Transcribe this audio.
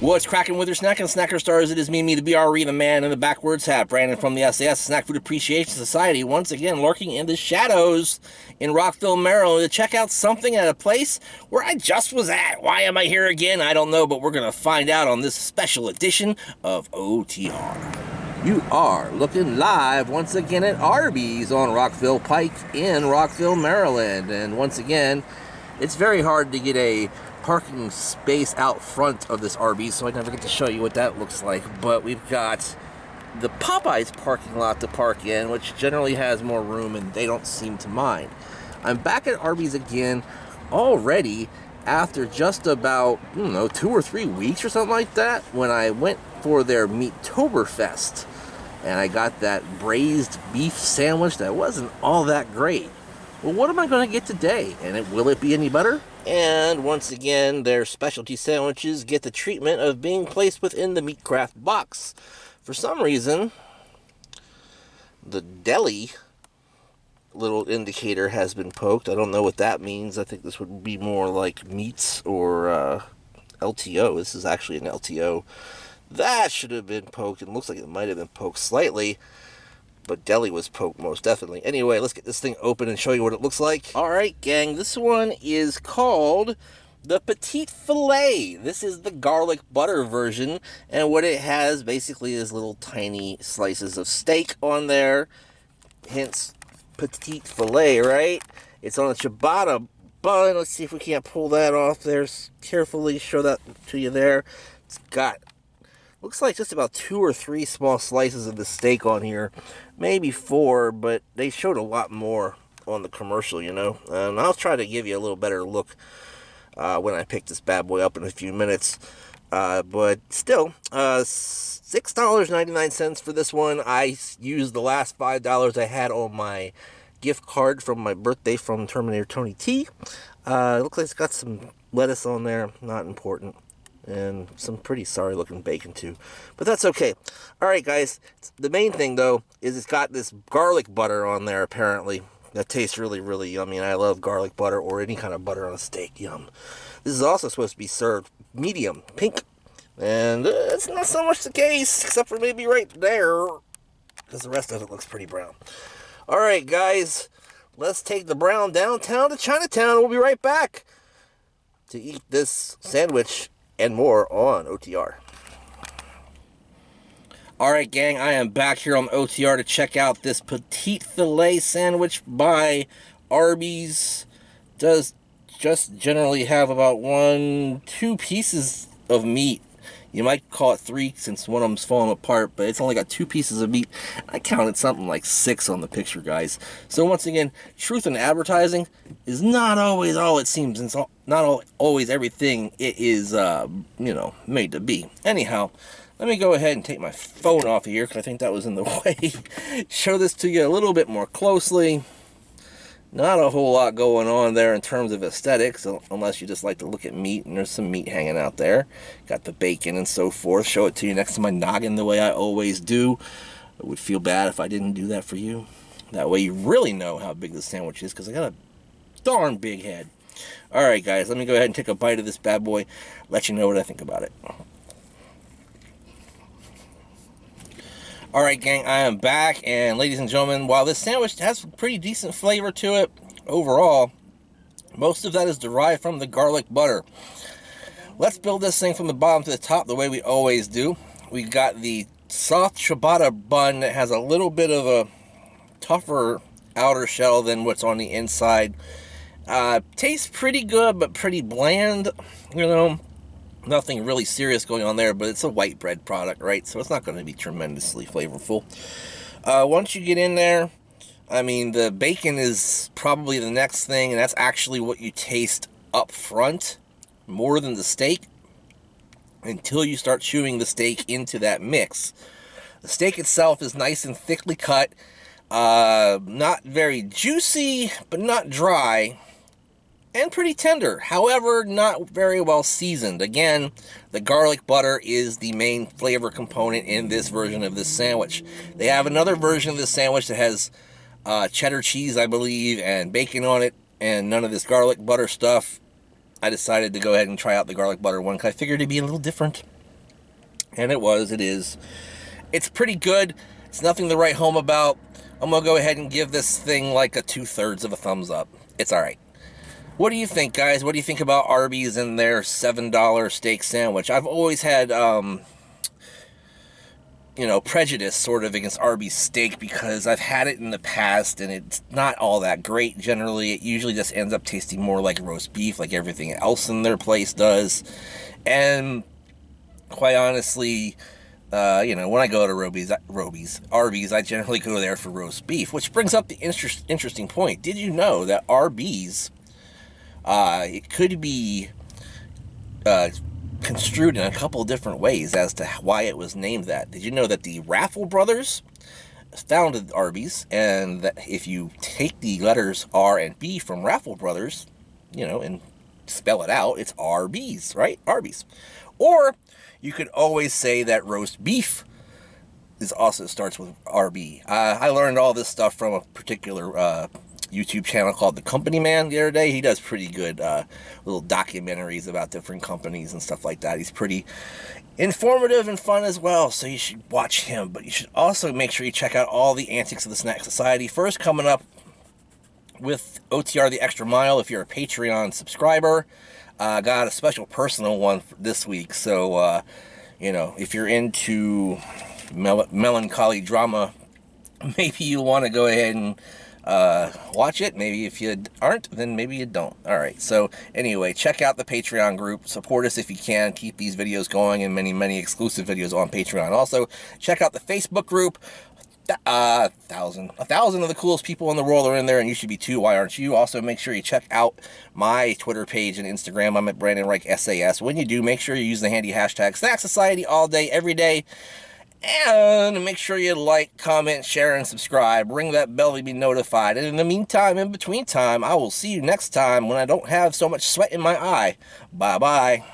What's cracking with your snacking snacker stars? It is me, the BRE, the man in the backwards hat, Brandon from the SAS, Snack Food Appreciation Society, once again lurking in the shadows in Rockville, Maryland, to check out something at a place where I just was at. Why am I here again? I don't know, but we're going to find out on this special edition of OTR. You are looking live once again at Arby's on Rockville Pike in Rockville, Maryland. And once again, it's very hard to get a parking space out front of this Arby's, so I never get to show you what that looks like. But we've got the Popeyes parking lot to park in, which generally has more room, and they don't seem to mind. I'm back at Arby's again already after just about, 2 or 3 weeks or something like that, when I went for their Meattoberfest, and I got that braised beef sandwich that wasn't all that great. Well, what am I going to get today? And will it be any better? And once again, their specialty sandwiches get the treatment of being placed within the Meatcraft box. For some reason, the deli little indicator has been poked. I don't know what that means. I think this would be more like meats or LTO. This is actually an LTO. That should have been poked. It looks like it might have been poked slightly, but deli was poked most definitely. Anyway, let's get this thing open and show you what it looks like. Alright, gang, this one is called the Petite Filet. This is the garlic butter version, and what it has basically is little tiny slices of steak on there, hence Petite Filet, right? It's on a ciabatta bun. Let's see if we can't pull that off there carefully, show that to you there. It's got, looks like just about 2 or 3 small slices of the steak on here. Maybe 4, but they showed a lot more on the commercial, And I'll try to give you a little better look when I pick this bad boy up in a few minutes. But still, $6.99 for this one. I used the last $5 I had on my gift card from my birthday from Terminator Tony T. It looks like it's got some lettuce on there. Not important. And some pretty sorry looking bacon too, but that's okay. Alright guys, the main thing though is it's got this garlic butter on there apparently that tastes really, really yummy, and I love garlic butter or any kind of butter on a steak. Yum. This is also supposed to be served medium pink, and it's not so much the case, except for maybe right there, because the rest of it looks pretty brown. Alright guys, let's take the brown downtown to Chinatown. We'll be right back to eat this sandwich and more on OTR. Alright gang, I am back here on OTR to check out this Petite Filet sandwich by Arby's. Does just generally have about 1-2 pieces of meat. You might call it 3 since one of them's falling apart, but it's only got 2 pieces of meat. I counted something like 6 on the picture, guys. So once again, truth in advertising is not always all it seems. It's not always everything it is, made to be. Anyhow, let me go ahead and take my phone off of here, because I think that was in the way. Show this to you a little bit more closely. Not a whole lot going on there in terms of aesthetics, unless you just like to look at meat, and there's some meat hanging out there. Got the bacon and so forth. Show it to you next to my noggin the way I always do. I would feel bad if I didn't do that for you. That way you really know how big the sandwich is, because I got a darn big head. Alright guys, let me go ahead and take a bite of this bad boy, let you know what I think about it. Alright gang, I am back, and ladies and gentlemen, while this sandwich has pretty decent flavor to it overall, most of that is derived from the garlic butter. Let's build this thing from the bottom to the top the way we always do. We got the soft ciabatta bun that has a little bit of a tougher outer shell than what's on the inside. Tastes pretty good, but pretty bland, Nothing really serious going on there, but it's a white bread product, right? So it's not going to be tremendously flavorful. Once you get in there, the bacon is probably the next thing, and that's actually what you taste up front, more than the steak, until you start chewing the steak into that mix. The steak itself is nice and thickly cut, not very juicy, but not dry, and pretty tender, however, not very well seasoned. Again, the garlic butter is the main flavor component in this version of this sandwich. They have another version of this sandwich that has cheddar cheese, I believe, and bacon on it, and none of this garlic butter stuff. I decided to go ahead and try out the garlic butter one, because I figured it'd be a little different. And it is. It's pretty good. It's nothing to write home about. I'm going to go ahead and give this thing like a 2/3 of a thumbs up. It's all right. What do you think, guys? What do you think about Arby's and their $7 steak sandwich? I've always had, prejudice sort of against Arby's steak because I've had it in the past and it's not all that great generally. It usually just ends up tasting more like roast beef, like everything else in their place does. And quite honestly, when I go to Arby's, I generally go there for roast beef, which brings up the interesting point. Did you know that Arby's, it could be construed in a couple of different ways as to why it was named that? Did you know that the Raffle brothers founded Arby's, and that if you take the letters R and B from Raffle brothers, and spell it out, it's Arby's, right? Arby's. Or you could always say that roast beef also starts with RB. I learned all this stuff from a particular YouTube channel called The Company Man the other day. He does pretty good little documentaries about different companies and stuff like that. He's pretty informative and fun as well, so you should watch him. But you should also make sure you check out all the antics of the Snack Society. First, coming up with OTR The Extra Mile, if you're a Patreon subscriber. Got a special personal one for this week, so if you're into melancholy drama, maybe you want to go ahead and watch it. Maybe if you aren't, then maybe you don't. Alright, so anyway, check out the Patreon group, support us if you can, keep these videos going, and many exclusive videos on Patreon. Also, check out the Facebook group. 1,000 of the coolest people in the world are in there, and you should be too. Why aren't you? Also, make sure you check out my Twitter page and Instagram. I'm at Brandon Reich SAS. When you do, make sure you use the handy hashtag Snack Society all day, every day. And make sure you like, comment, share, and subscribe. Ring that bell to be notified. And in the meantime, in between time, I will see you next time when I don't have so much sweat in my eye. Bye-bye.